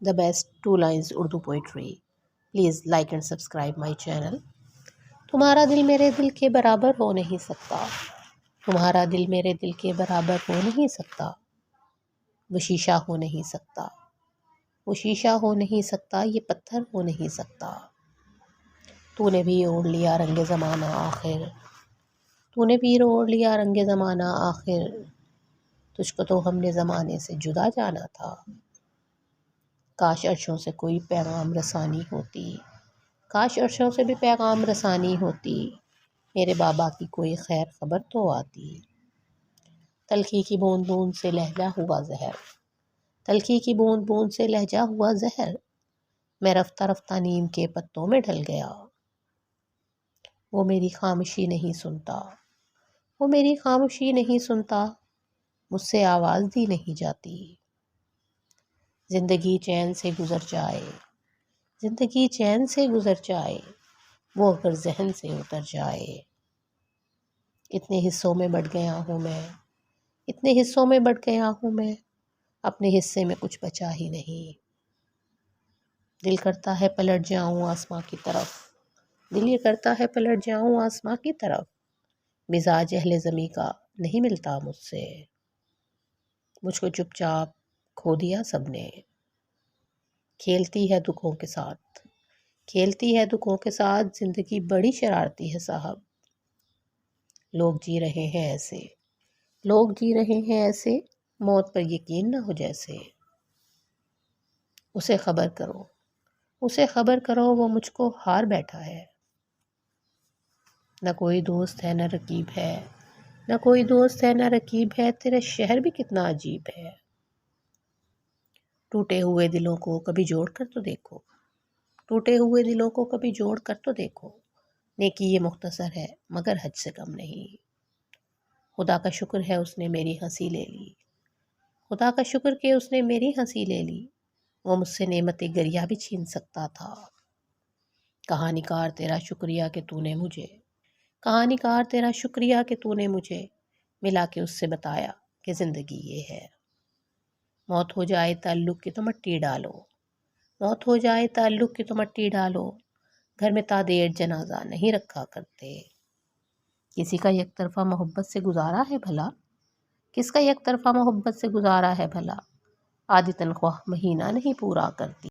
the best 2 lines Urdu poetry. Please like and subscribe my channel. تمہارا دل میرے دل کے برابر ہو نہیں سکتا، تمہارا دل میرے دل کے برابر ہو نہیں سکتا، وہ شیشہ ہو نہیں سکتا، وہ شیشہ ہو نہیں سکتا، یہ پتھر ہو نہیں سکتا۔ تو نے بھی اوڑھ لیا رنگ زمانہ آخر، تو نے بھی اوڑھ لیا رنگ زمانہ آخر، تجھ کو تو ہم نے زمانے سے جدا جانا تھا۔ کاش عرشوں سے کوئی پیغام رسانی ہوتی، کاش عرشوں سے بھی پیغام رسانی ہوتی، میرے بابا کی کوئی خیر خبر تو آتی۔ تلخی کی بوند بوند سے لہجہ ہوا زہر، تلخی کی بوند بوند سے لہجہ ہوا زہر، میں رفتہ رفتہ نیم کے پتوں میں ڈھل گیا۔ وہ میری خاموشی نہیں سنتا، وہ میری خاموشی نہیں سنتا، مجھ سے آواز دی نہیں جاتی۔ زندگی چین سے گزر جائے، زندگی چین سے گزر جائے، وہ اگر ذہن سے اتر جائے۔ اتنے حصوں میں بٹ گیا ہوں میں، اتنے حصوں میں بٹ گیا ہوں میں، اپنے حصے میں کچھ بچا ہی نہیں۔ دل کرتا ہے پلٹ جاؤں آسماں کی طرف، دل یہ کرتا ہے پلٹ جاؤں آسماں کی طرف، مزاج اہل زمیں کا نہیں ملتا مجھ سے۔ مجھ کو چپ چاپ کھو دیا سب نے، کھیلتی ہے دکھوں کے ساتھ، کھیلتی ہے دکھوں کے ساتھ، زندگی بڑی شرارتی ہے صاحب۔ لوگ جی رہے ہیں ایسے، لوگ جی رہے ہیں ایسے، موت پر یقین نہ ہو جیسے۔ اسے خبر کرو، اسے خبر کرو، وہ مجھ کو ہار بیٹھا ہے۔ نہ کوئی دوست ہے نہ رقیب ہے، نہ کوئی دوست ہے نہ رقیب ہے، تیرا شہر بھی کتنا عجیب ہے۔ ٹوٹے ہوئے دلوں کو کبھی جوڑ کر تو دیکھو، ٹوٹے ہوئے دلوں کو کبھی جوڑ کر تو دیکھو، نیکی یہ مختصر ہے مگر حج سے کم نہیں۔ خدا کا شکر ہے اس نے میری ہنسی لے لی، خدا کا شکر کہ اس نے میری ہنسی لے لی، وہ مجھ سے نعمت گریہ بھی چھین سکتا تھا۔ کہانی کار تیرا شکریہ کہ تو نے مجھے، کہانی کار تیرا شکریہ کہ تو نے مجھے ملا کے اس سے بتایا کہ زندگی یہ ہے۔ موت ہو جائے تعلق کی تو مٹی ڈالو، موت ہو جائے تعلق کی تو مٹی ڈالو، گھر میں تادیڑ جنازہ نہیں رکھا کرتے۔ کسی کا یک طرفہ محبت سے گزارا ہے بھلا، کس کا یک طرفہ محبت سے گزارا ہے بھلا، آدھی تنخواہ مہینہ نہیں پورا کرتی۔